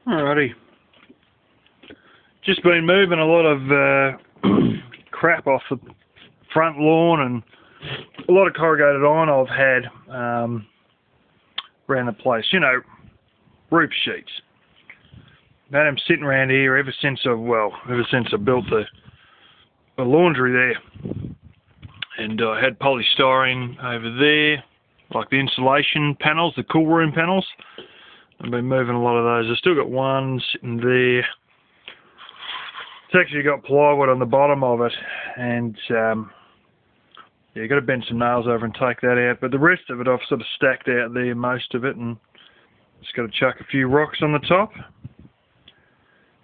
Alrighty. Just been moving a lot of crap off the front lawn and a lot of corrugated iron I've had around the place. You know, roof sheets. I've had them sitting around here ever since I built the laundry there. And I had polystyrene over there, like the insulation panels, the cool room panels. I've been moving a lot of those. I've still got one sitting there. It's actually got plywood on the bottom of it, and yeah, got to bend some nails over and take that out. But the rest of it I've sort of stacked out there, most of it, and just got to chuck a few rocks on the top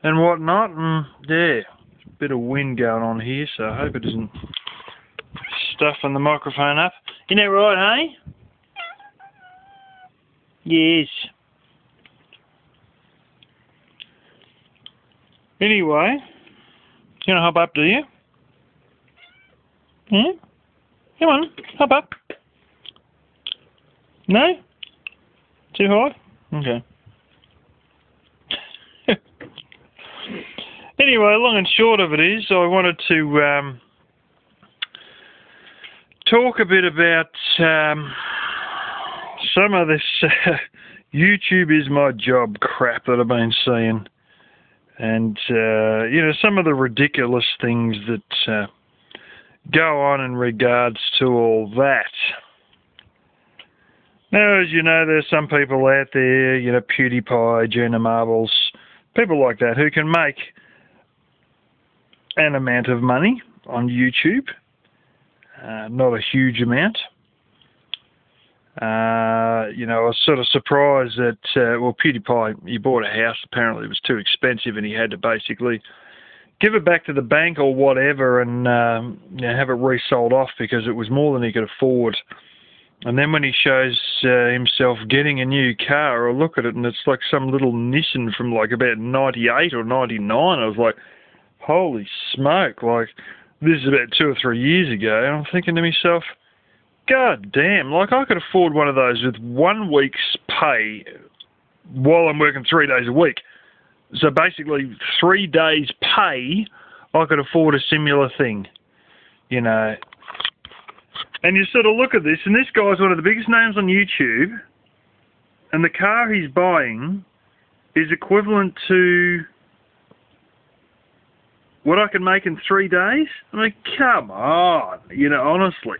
and whatnot. And yeah, a bit of wind going on here, so I hope it isn't stuffing the microphone up. Isn't that right, hey? Yes. Anyway, you want to hop up, do you? Yeah? Come on, hop up. No? Too high? Okay. Anyway, long and short of it is, I wanted to talk a bit about some of this YouTube is my job crap that I've been seeing. And, you know, some of the ridiculous things that go on in regards to all that. Now, as you know, there's some people out there, you know, PewDiePie, Gina Marbles, people like that who can make an amount of money on YouTube. Not a huge amount. You know, I was sort of surprised that, well, PewDiePie, he bought a house, apparently it was too expensive and he had to basically give it back to the bank or whatever and you know, have it resold off because it was more than he could afford. And then when he shows himself getting a new car, I look at it and it's like some little Nissan from like about 98 or 99. I was like, holy smoke, like this is about 2 or 3 years ago. And I'm thinking to myself, God damn, like I could afford one of those with 1 week's pay while I'm working 3 days a week. So basically 3 days pay, I could afford a similar thing, you know. And you sort of look at this, and this guy's one of the biggest names on YouTube, and the car he's buying is equivalent to what I can make in 3 days? I mean, come on, you know, honestly.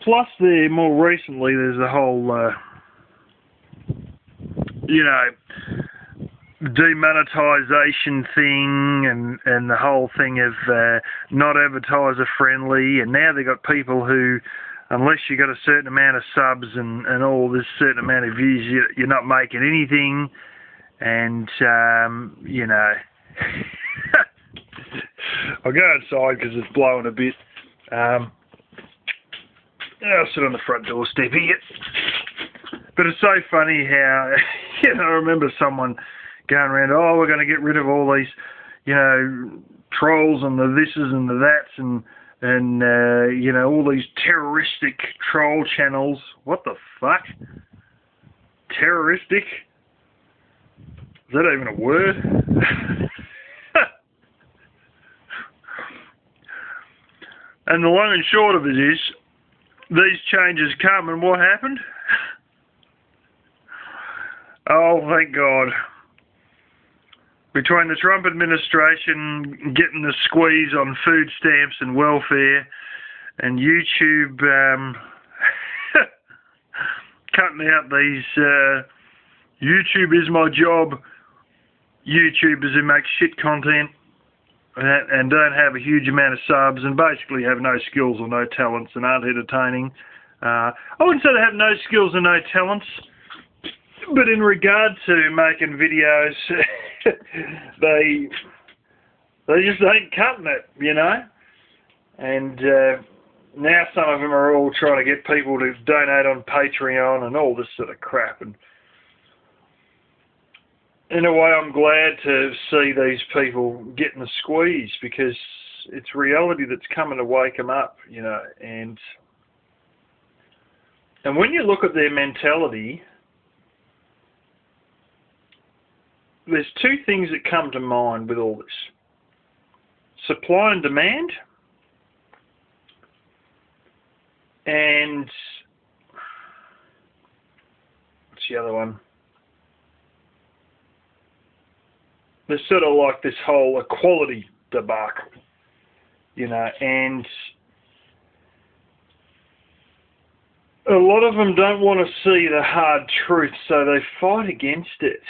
Plus, more recently, there's the whole, you know, demonetization thing and the whole thing of not advertiser friendly. And now they've got people who, unless you got a certain amount of subs and all this certain amount of views, you're not making anything. And, you know, I'll go outside because it's blowing a bit. I'll sit on the front doorstep here. But it's so funny how, you know, I remember someone going around, oh, we're going to get rid of all these, you know, trolls and the thises and the thats and you know, all these terroristic troll channels. What the fuck? Terroristic? Is that even a word? And the long and short of it is, these changes come, and what happened? Oh, thank God. Between the Trump administration getting the squeeze on food stamps and welfare, and YouTube cutting out these YouTube is my job YouTubers who make shit content and don't have a huge amount of subs and basically have no skills or no talents and aren't entertaining. I wouldn't say they have no skills and no talents, but in regard to making videos, they just ain't cutting it, you know. And now some of them are all trying to get people to donate on Patreon and all this sort of crap. And in a way, I'm glad to see these people getting the squeeze because it's reality that's coming to wake them up, you know. And when you look at their mentality, there's two things that come to mind with all this. Supply and demand, and what's the other one? There's sort of like this whole equality debacle, you know, and a lot of them don't want to see the hard truth, so they fight against it,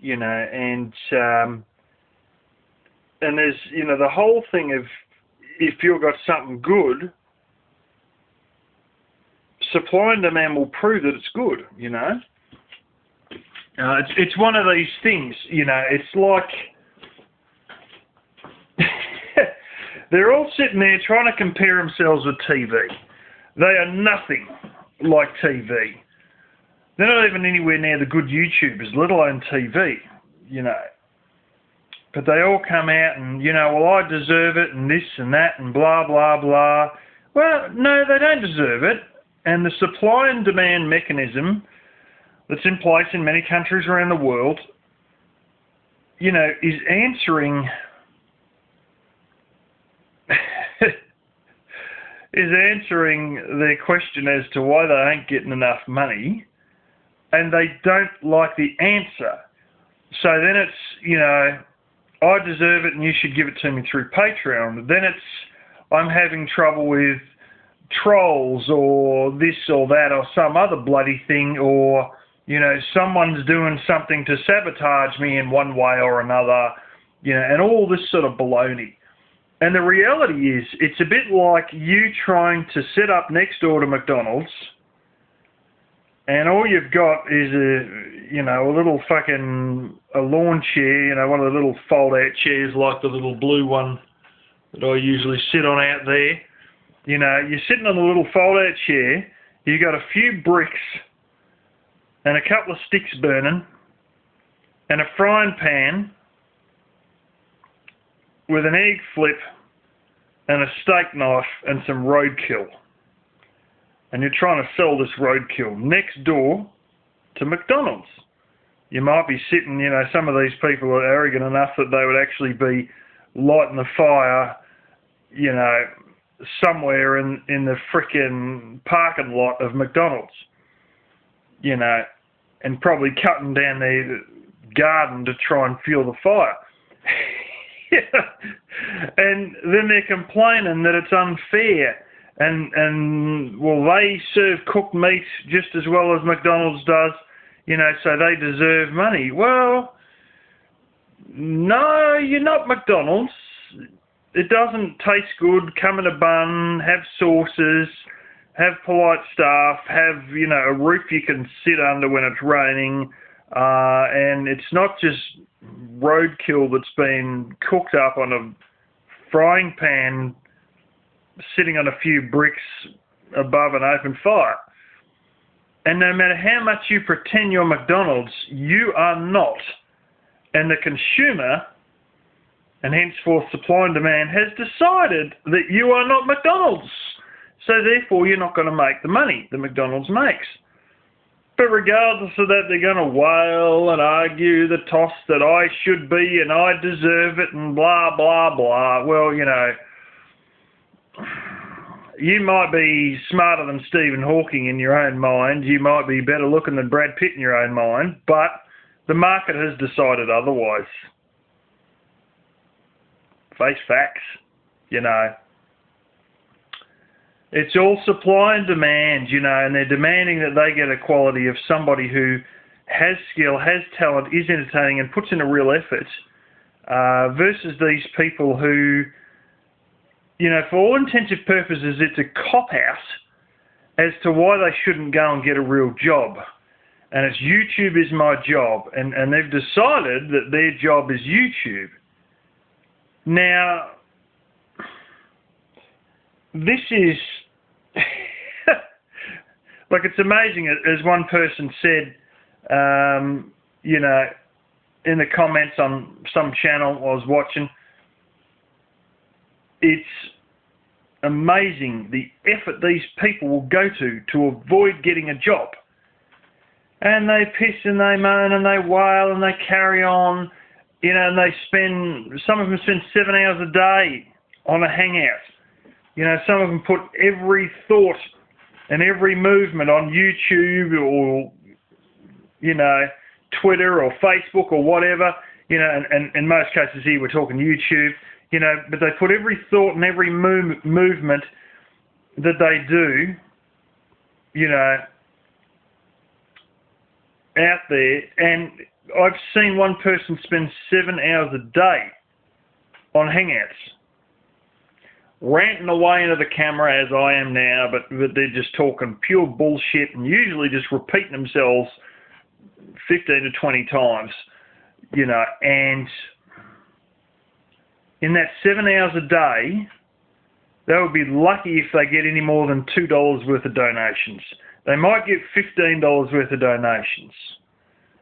you know, and there's, you know, the whole thing of if you've got something good, supply and demand will prove that it's good, you know. It's one of these things, you know, it's like they're all sitting there trying to compare themselves with TV. They are nothing like TV. They're not even anywhere near the good YouTubers, let alone TV, you know. But they all come out and, you know, well, I deserve it and this and that and blah, blah, blah. Well, no, they don't deserve it. And the supply and demand mechanism that's in place in many countries around the world, you know, is answering their question as to why they ain't getting enough money, and they don't like the answer. So then it's, you know, I deserve it and you should give it to me through Patreon. Then it's, I'm having trouble with trolls or this or that or some other bloody thing, or, you know, someone's doing something to sabotage me in one way or another, you know, and all this sort of baloney. And the reality is, it's a bit like you trying to sit up next door to McDonald's, and all you've got is a little fucking lawn chair, you know, one of the little fold-out chairs like the little blue one that I usually sit on out there. You know, you're sitting on a little fold-out chair, you got a few bricks and a couple of sticks burning and a frying pan with an egg flip and a steak knife and some roadkill. And you're trying to sell this roadkill next door to McDonald's. You might be sitting, you know, some of these people are arrogant enough that they would actually be lighting the fire, you know, somewhere in the frickin' parking lot of McDonald's, you know, and probably cutting down their garden to try and fuel the fire. And then they're complaining that it's unfair, and well, they serve cooked meat just as well as McDonald's does, you know, so they deserve money. Well, no, you're not McDonald's. It doesn't taste good, come in a bun, have sauces, have polite staff, have, you know, a roof you can sit under when it's raining, and it's not just roadkill that's been cooked up on a frying pan sitting on a few bricks above an open fire. And no matter how much you pretend you're McDonald's, you are not. And the consumer, and henceforth supply and demand, has decided that you are not McDonald's. So therefore you're not going to make the money that McDonald's makes. But regardless of that, they're going to wail and argue the toss that I should be and I deserve it and blah, blah, blah. Well, you know, you might be smarter than Stephen Hawking in your own mind. You might be better looking than Brad Pitt in your own mind. But the market has decided otherwise. Face facts, you know. It's all supply and demand, you know, and they're demanding that they get a quality of somebody who has skill, has talent, is entertaining and puts in a real effort, versus these people who, you know, for all intents and purposes, it's a cop-out as to why they shouldn't go and get a real job. And it's YouTube is my job, and they've decided that their job is YouTube. Now, this is, like, it's amazing, as one person said, you know, in the comments on some channel I was watching, it's amazing the effort these people will go to avoid getting a job. And they piss and they moan and they wail and they carry on, you know, and some of them spend 7 hours a day on a hangout. You know, some of them put every thought and every movement on YouTube or, you know, Twitter or Facebook or whatever, you know, and in most cases here we're talking YouTube, you know, but they put every thought and every movement that they do, you know, out there. And I've seen one person spend 7 hours a day on hangouts, ranting away into the camera as I am now, but they're just talking pure bullshit and usually just repeating themselves 15 to 20 times, you know, and in that 7 hours a day, they would be lucky if they get any more than $2 worth of donations. They might get $15 worth of donations.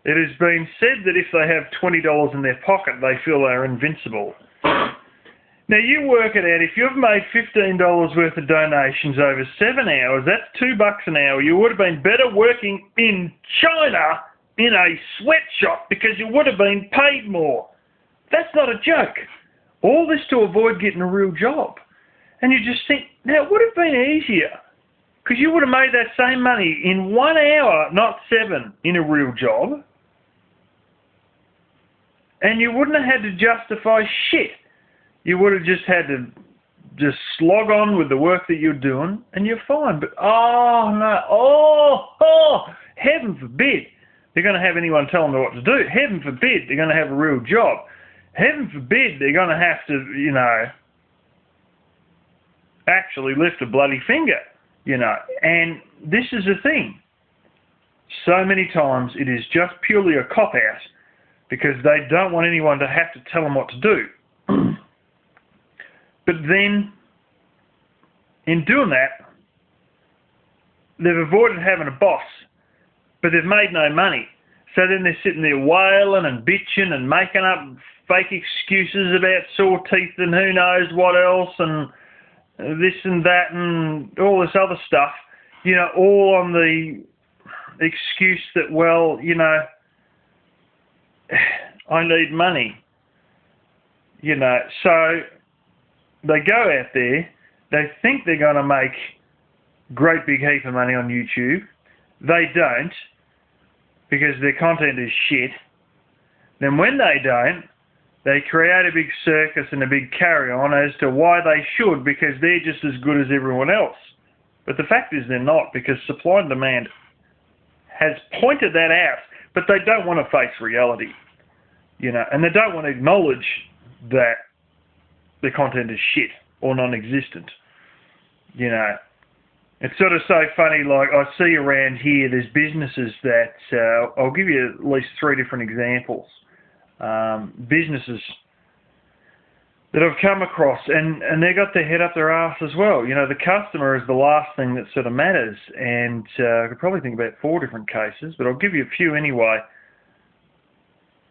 It has been said that if they have $20 in their pocket, they feel they're invincible. Now, you work it out. If you've made $15 worth of donations over 7 hours, that's $2 an hour. You would have been better working in China in a sweatshop because you would have been paid more. That's not a joke. All this to avoid getting a real job. And you just think, now, it would have been easier because you would have made that same money in 1 hour, not 7, in a real job. And you wouldn't have had to justify shit. You would have just had to just slog on with the work that you're doing and you're fine. But, oh, no, heaven forbid they're going to have anyone telling them what to do. Heaven forbid they're going to have a real job. Heaven forbid they're going to have to, you know, actually lift a bloody finger, you know. And this is the thing. So many times it is just purely a cop-out because they don't want anyone to have to tell them what to do. But then, in doing that, they've avoided having a boss, but they've made no money. So then they're sitting there wailing and bitching and making up fake excuses about sore teeth and who knows what else and this and that and all this other stuff, you know, all on the excuse that, well, you know, I need money, you know. So they go out there, they think they're going to make great big heap of money on YouTube. They don't, because their content is shit. Then when they don't, they create a big circus and a big carry-on as to why they should, because they're just as good as everyone else. But the fact is they're not, because supply and demand has pointed that out, but they don't want to face reality, you know, and they don't want to acknowledge that the content is shit or non-existent, you know. It's sort of so funny, like I see around here, there's businesses that, I'll give you at least 3 different examples, businesses that I've come across, and they got their head up their arse as well. You know, the customer is the last thing that sort of matters, and I could probably think about 4 different cases, but I'll give you a few anyway.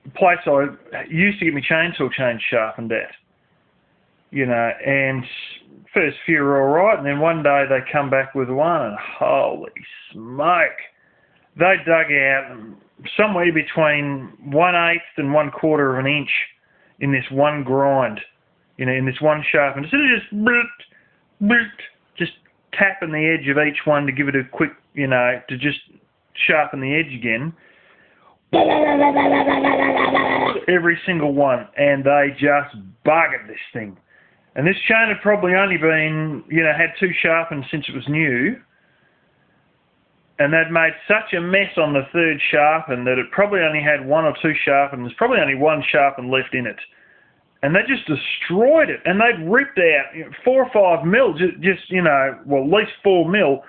The place I used to get my chainsaw chain sharpened at, you know, and first few were all right, and then one day they come back with one, and holy smoke, they dug out somewhere between 1/8 and 1/4 of an inch in this one grind, you know, in this one sharpen. Instead of just tapping the edge of each one to give it a quick, you know, to just sharpen the edge again, every single one, and they just buggered this thing. And this chain had probably only been, you know, had 2 sharpened since it was new. And they'd made such a mess on the 3rd sharpen that it probably only had 1 or 2 sharpened. There's probably only 1 sharpen left in it. And they just destroyed it. And they'd ripped out, you know, 4 or 5 mil, just, you know, well, at least 4 mil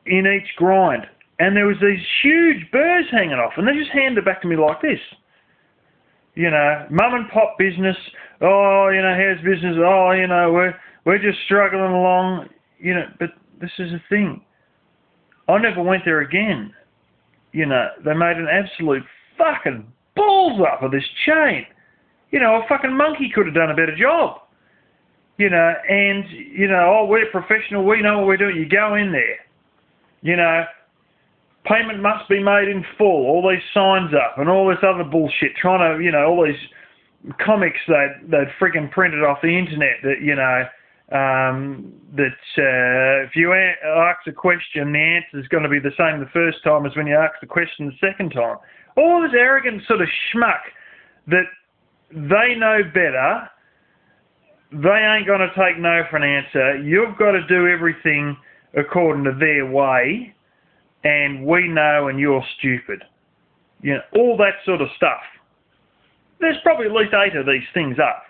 in each grind. And there was these huge burrs hanging off. And they just handed it back to me like this. You know, mum and pop business. Oh, you know, how's business? Oh, you know, we're just struggling along. You know, but this is the thing. I never went there again. You know, they made an absolute fucking balls up of this chain. You know, a fucking monkey could have done a better job. You know, and, you know, oh, we're professional, we know what we're doing. You go in there, you know, payment must be made in full, all these signs up, and all this other bullshit, trying to, you know, all these comics they'd freaking printed off the internet that, you know, if you ask a question, the answer's going to be the same the first time as when you ask the question the second time. All this arrogant sort of schmuck that they know better, they ain't going to take no for an answer. You've got to do everything according to their way, and we know and you're stupid. You know, all that sort of stuff. There's probably at least 8 of these things up.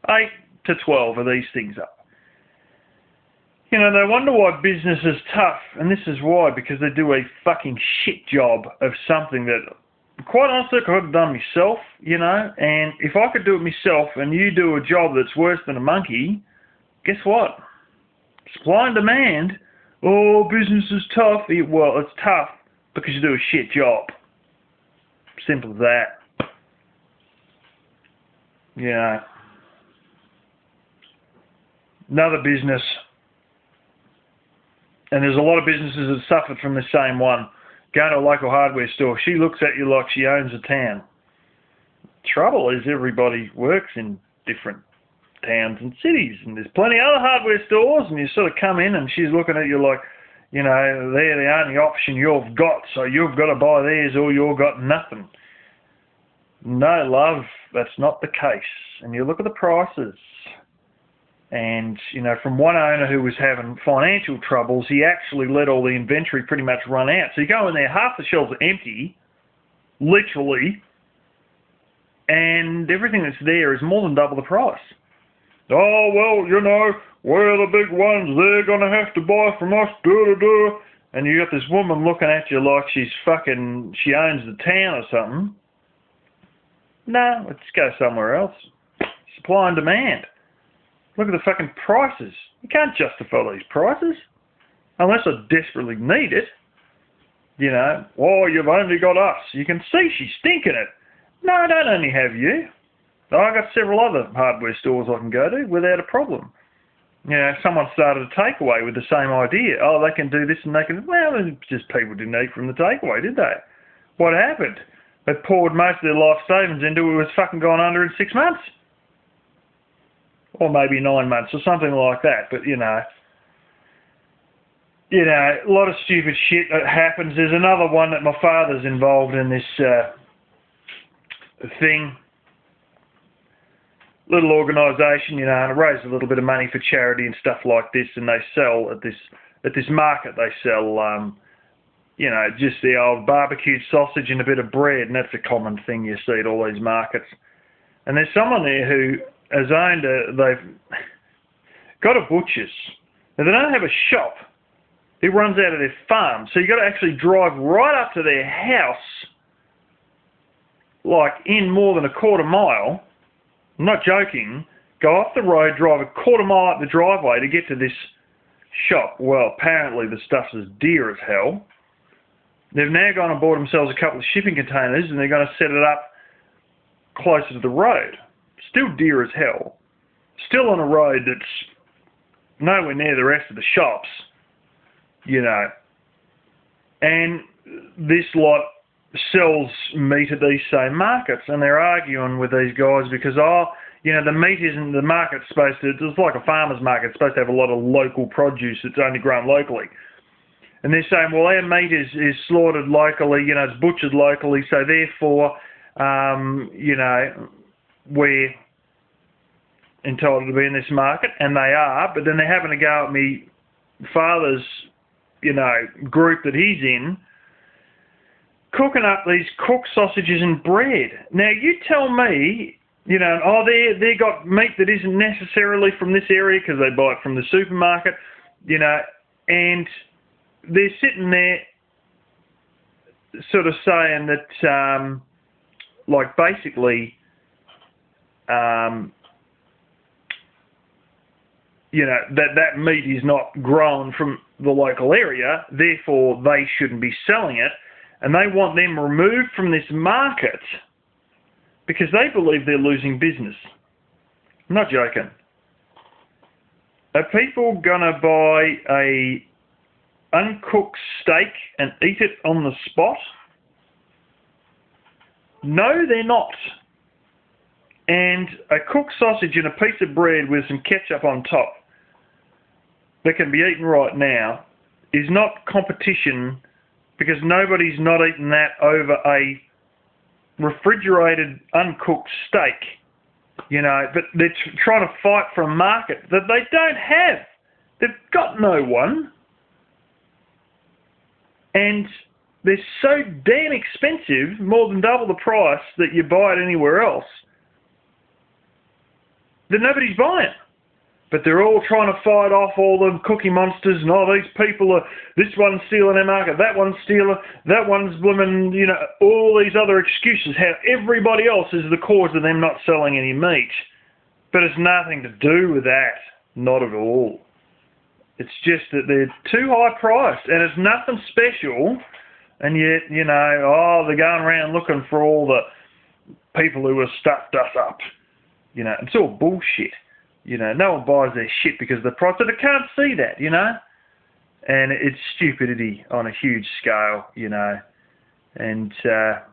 8 to 12 of these things up. You know, they wonder why business is tough, and this is why, because they do a fucking shit job of something that, quite honestly, I could have done myself, you know, and if I could do it myself and you do a job that's worse than a monkey, guess what? Supply and demand. Oh, business is tough. Well, it's tough because you do a shit job. Simple as that. Yeah. Another business, and there's a lot of businesses that suffered from the same one. Going to a local hardware store, she looks at you like she owns a town. Trouble is everybody works in different towns and cities, and there's plenty of other hardware stores, and you sort of come in and she's looking at you like, you know, they're the only option you've got, so you've got to buy theirs or you've got nothing. No, love, that's not the case. And you look at the prices. And, you know, from one owner who was having financial troubles, he actually let all the inventory pretty much run out. So you go in there, half the shelves are empty, literally, and everything that's there is more than double the price. Oh, well, you know, we're the big ones, they're going to have to buy from us, da-da-da. And you got this woman looking at you like she owns the town or something. No, let's go somewhere else. Supply and demand. Look at the fucking prices. You can't justify these prices unless I desperately need it. You know, oh, you've only got us. You can see she's stinking it. No, I don't only have you. I've got several other hardware stores I can go to without a problem. You know, someone started a takeaway with the same idea. Oh, they can do this and they can... Well, it's just people didn't eat from the takeaway, did they? What happened? They poured most of their life savings into it. It was fucking gone under in 6 months. Or maybe 9 months or something like that. But, you know, a lot of stupid shit that happens. There's another one that my father's involved in this thing. Little organisation, you know, and it raised a little bit of money for charity and stuff like this. And they sell at this market, they sell... you know, just the old barbecued sausage and a bit of bread, and that's a common thing you see at all these markets. And there's someone there who has owned they've got a butcher's. Now, they don't have a shop. It runs out of their farm. So you've got to actually drive right up to their house, like in more than a quarter mile. I'm not joking. Go off the road, drive a quarter mile up the driveway to get to this shop. Well, apparently the stuff's as dear as hell. They've now gone and bought themselves a couple of shipping containers and they're going to set it up closer to the road. Still dear as hell. Still on a road that's nowhere near the rest of the shops, you know. And this lot sells meat at these same markets, and they're arguing with these guys because, oh, you know, the meat isn't, the market's supposed to, it's like a farmer's market, it's supposed to have a lot of local produce that's only grown locally. And they're saying, well, our meat is slaughtered locally, you know, it's butchered locally, so therefore, you know, we're entitled to be in this market, and they are, but then they're having to go at me father's, you know, group that he's in, cooking up these cooked sausages and bread. Now, you tell me, you know, oh, they got meat that isn't necessarily from this area because they buy it from the supermarket, you know, and they're sitting there sort of saying that, like, basically, you know, that meat is not grown from the local area, therefore they shouldn't be selling it, and they want them removed from this market because they believe they're losing business. I'm not joking. Are people going to buy a uncooked steak and eat it on the spot? No, they're not. And a cooked sausage and a piece of bread with some ketchup on top that can be eaten right now is not competition, because nobody's not eating that over a refrigerated uncooked steak, you know. But they're trying to fight for a market that they don't have. They've got no one, and they're so damn expensive, more than double the price that you buy it anywhere else, that nobody's buying. But they're all trying to fight off all the cookie monsters, and all these people are, this one's stealing their market, that one's stealing, that one's blooming, you know, all these other excuses, how everybody else is the cause of them not selling any meat. But it's nothing to do with that. Not at all. It's just that they're too high priced, and it's nothing special, and yet, you know, oh, they're going around looking for all the people who have stuffed us up. You know, it's all bullshit. You know, no one buys their shit because of the price, but they can't see that, you know. And it's stupidity on a huge scale, you know. And, yeah,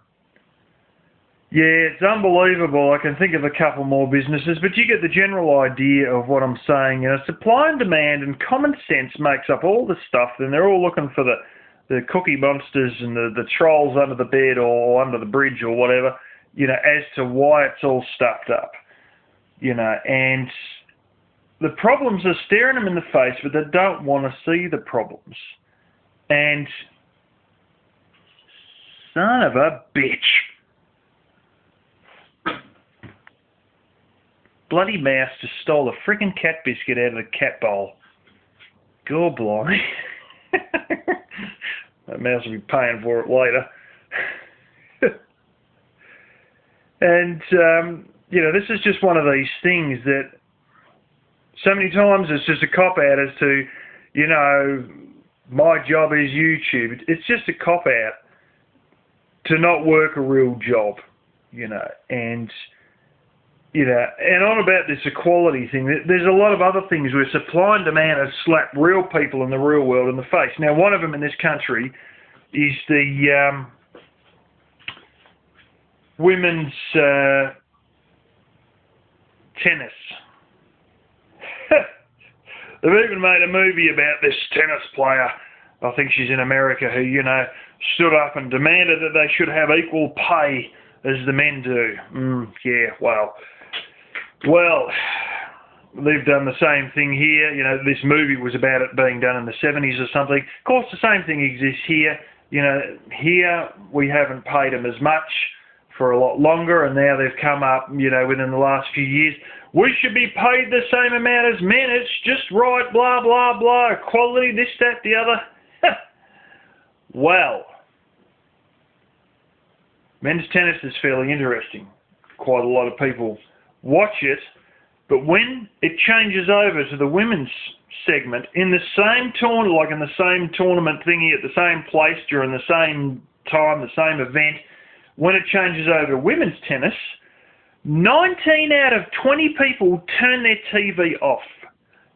it's unbelievable. I can think of a couple more businesses, but you get the general idea of what I'm saying. You know, supply and demand and common sense makes up all this stuff, and they're all looking for the cookie monsters and the trolls under the bed or under the bridge or whatever, you know, as to why it's all stuffed up. You know, and the problems are staring them in the face, but they don't want to see the problems. And son of a bitch. Bloody mouse just stole a freaking cat biscuit out of the cat bowl. God blimey. That mouse will be paying for it later. And, you know, this is just one of these things that so many times it's just a cop-out as to, you know, my job is YouTube. It's just a cop-out to not work a real job, you know. And, you know, and on about this equality thing, there's a lot of other things where supply and demand have slapped real people in the real world in the face. Now, one of them in this country is the women's tennis. They've even made a movie about this tennis player, I think she's in America, who, you know, stood up and demanded that they should have equal pay as the men do. Yeah, well, they've done the same thing here. You know, this movie was about it being done in the 70s or something. Of course, the same thing exists here. You know, here we haven't paid them as much for a lot longer, and now they've come up, you know, within the last few years. We should be paid the same amount as men. It's just right, blah, blah, blah. Equality, this, that, the other. Well, men's tennis is fairly interesting. Quite a lot of people watch it. But when it changes over to the women's segment, in the same tournament, like in the same tournament thingy at the same place during the same time, the same event, when it changes over to women's tennis, 19 out of 20 people turn their TV off.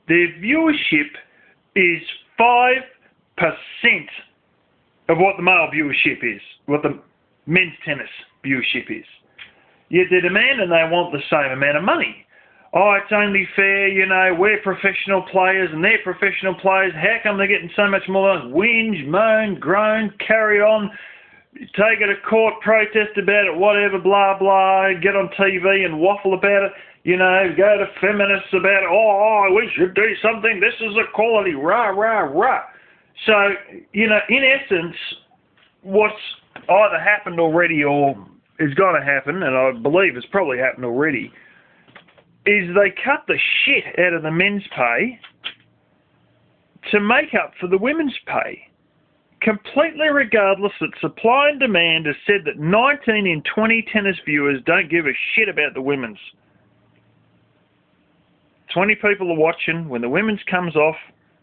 Their viewership is 5% of what the male viewership is, what the men's tennis viewership is. Yet they're demanding they want the same amount of money. Oh, it's only fair, you know, we're professional players and they're professional players. How come they're getting so much more? Whinge, moan, groan, carry on. Take it to court, protest about it, whatever, blah, blah, get on TV and waffle about it, you know, go to feminists about it, oh, we should do something, this is equality, rah, rah, rah. So, you know, in essence, what's either happened already or is going to happen, and I believe it's probably happened already, is they cut the shit out of the men's pay to make up for the women's pay. Completely regardless that supply and demand has said that 19 in 20 tennis viewers don't give a shit about the women's. 20 people are watching. When the women's comes on,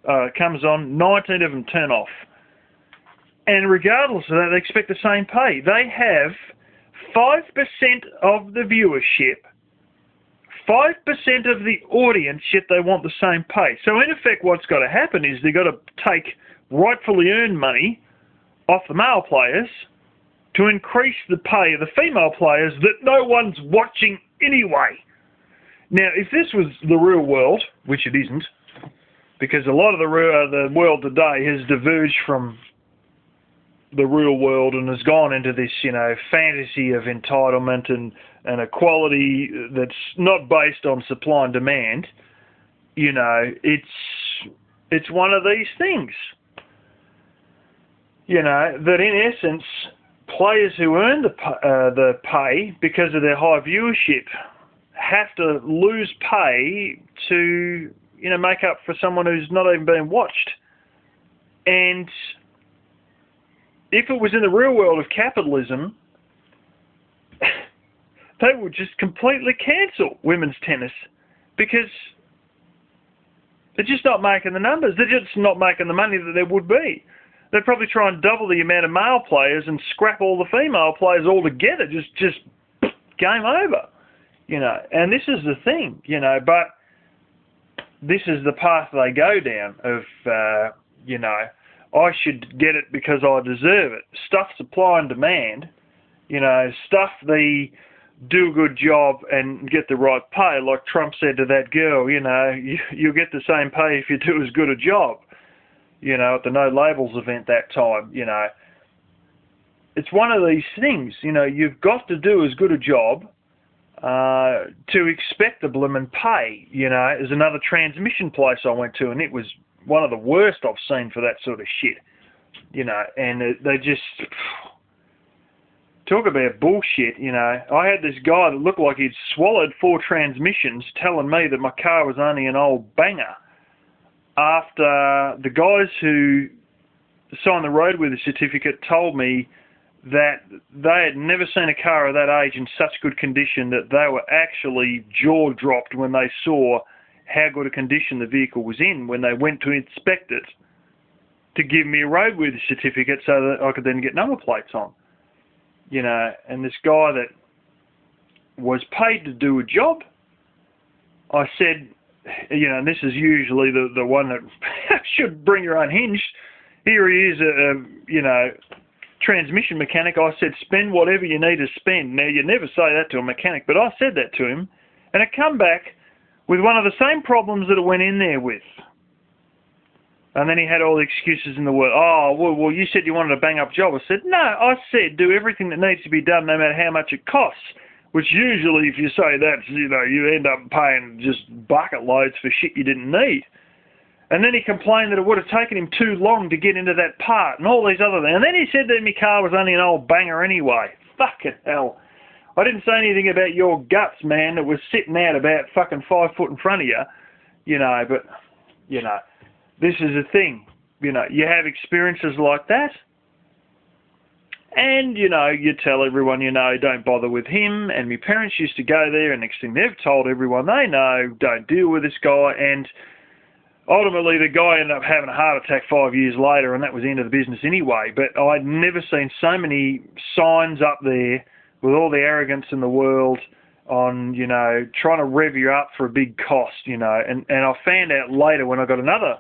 19 of them turn off. And regardless of that, they expect the same pay. They have 5% of the viewership, 5% of the audience, yet they want the same pay. So in effect, what's got to happen is they've got to take rightfully earned money off the male players to increase the pay of the female players that no one's watching anyway. Now, if this was the real world, which it isn't, because a lot of the world today has diverged from the real world and has gone into this, fantasy of entitlement and equality that's not based on supply and demand. It's one of these things, that in essence, players who earn the pay because of their high viewership have to lose pay to, make up for someone who's not even being watched. And if it was in the real world of capitalism, they would just completely cancel women's tennis because they're just not making the numbers. They're just not making the money that there would be. They'd probably try and double the amount of male players and scrap all the female players altogether. Just game over, And this is the thing, but this is the path they go down of, I should get it because I deserve it. Stuff supply and demand, stuff the do a good job and get the right pay. Like Trump said to that girl, you'll get the same pay if you do as good a job. At the No Labels event that time, It's one of these things, you've got to do as good a job to expect the bloomin' pay. There's another transmission place I went to and it was one of the worst I've seen for that sort of shit. And they just talk about bullshit. I had this guy that looked like he'd swallowed 4 transmissions telling me that my car was only an old banger, after the guys who signed the roadworthy certificate told me that they had never seen a car of that age in such good condition, that they were actually jaw-dropped when they saw how good a condition the vehicle was in when they went to inspect it to give me a roadworthy certificate so that I could then get number plates on. And this guy that was paid to do a job, I said, and this is usually the one that should bring your own hinge. Here he is, transmission mechanic. I said, spend whatever you need to spend. Now, you never say that to a mechanic, but I said that to him, and it come back with one of the same problems that it went in there with. And then he had all the excuses in the world. Oh, well, you said you wanted a bang-up job. I said, no, I said do everything that needs to be done no matter how much it costs. Which usually, if you say that, you end up paying just bucket loads for shit you didn't need. And then he complained that it would have taken him too long to get into that part and all these other things. And then he said that my car was only an old banger anyway. Fucking hell. I didn't say anything about your guts, man, that was sitting out about fucking 5 foot in front of you. But, this is the thing. You have experiences like that. And, you tell everyone, don't bother with him. And my parents used to go there, and next thing they've told everyone they know, don't deal with this guy. And ultimately, the guy ended up having a heart attack 5 years later, and that was the end of the business anyway. But I'd never seen so many signs up there with all the arrogance in the world on, trying to rev you up for a big cost, And I found out later when I got another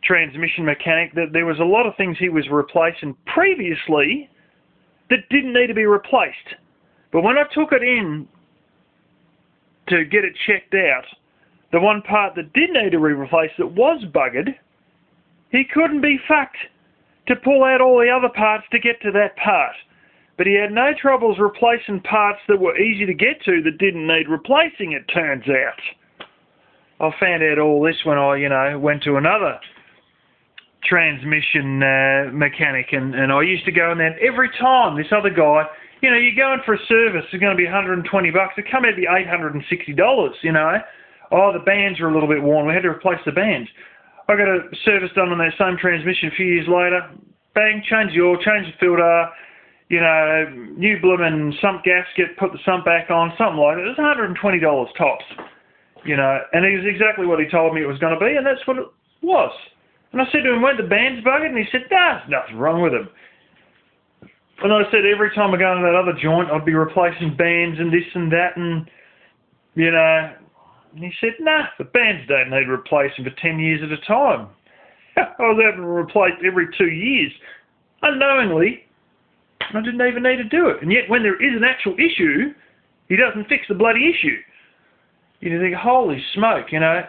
transmission mechanic that there was a lot of things he was replacing previously that didn't need to be replaced. But when I took it in to get it checked out, the one part that did need to be replaced that was buggered, he couldn't be fucked to pull out all the other parts to get to that part. But he had no troubles replacing parts that were easy to get to that didn't need replacing, it turns out. I found out all this when I, went to another transmission mechanic, and I used to go in there every time. This other guy, you're going for a service, it's going to be $120. It come out to be $860, Oh, the bands are a little bit worn. We had to replace the bands. I got a service done on that same transmission a few years later. Bang, change the oil, change the filter, new bloomin' sump gasket, put the sump back on, something like that. It was $120 tops, and it was exactly what he told me it was going to be, and that's what it was. And I said to him, weren't the bands buggered? And he said, nah, there's nothing wrong with them. And I said, every time I go into that other joint, I'd be replacing bands and this and that, and, and he said, nah, the bands don't need replacing for 10 years at a time. I was having to replace every 2 years. Unknowingly, I didn't even need to do it. And yet when there is an actual issue, he doesn't fix the bloody issue. You think, holy smoke, you know.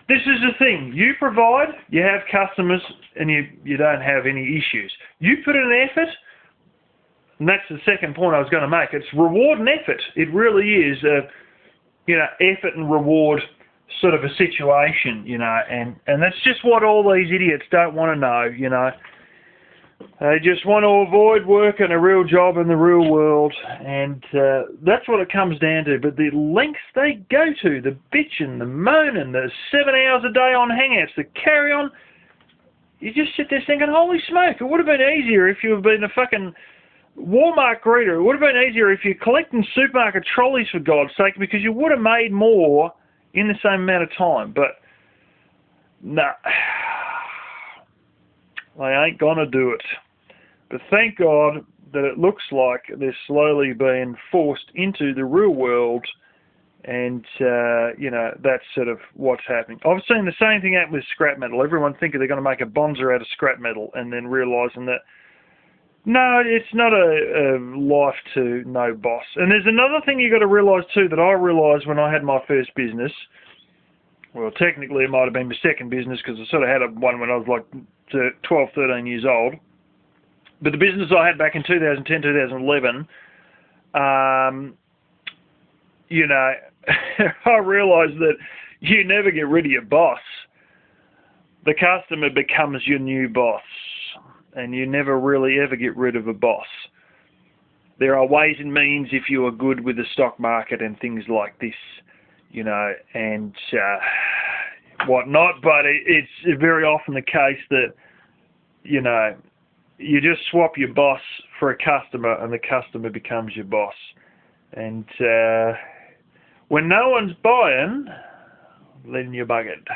This is the thing. You provide, you have customers, and you don't have any issues. You put in an effort, and that's the second point I was going to make. It's reward and effort. It really is a, you know, effort and reward sort of a situation, you know, and that's just what all these idiots don't want to know, you know. They just want to avoid working a real job in the real world, and that's what it comes down to. But the lengths they go to, the bitching, the moaning, the 7 hours a day on Hangouts, the carry on, you just sit there thinking, holy smoke, it would have been easier if you had been a fucking Walmart greeter. It would have been easier if you're collecting supermarket trolleys, for God's sake, because you would have made more in the same amount of time. But no, they ain't gonna do it. But thank God that it looks like they're slowly being forced into the real world, and you know, that's sort of what's happening. I've seen the same thing happen with scrap metal. Everyone thinking they're going to make a bonzer out of scrap metal, and then realising that no, it's not a life to no boss. And there's another thing you got to realise too, that I realised when I had my first business. Well, technically it might have been my second business, because I sort of had one when I was like 12, 13 years old. But the business I had back in 2010, 2011, you know, I realised that you never get rid of your boss. The customer becomes your new boss, and you never really ever get rid of a boss. There are ways and means if you are good with the stock market and things like this, you know, and whatnot, but it's very often the case that, you know, you just swap your boss for a customer, and the customer becomes your boss. And when no one's buying, then you're buggered.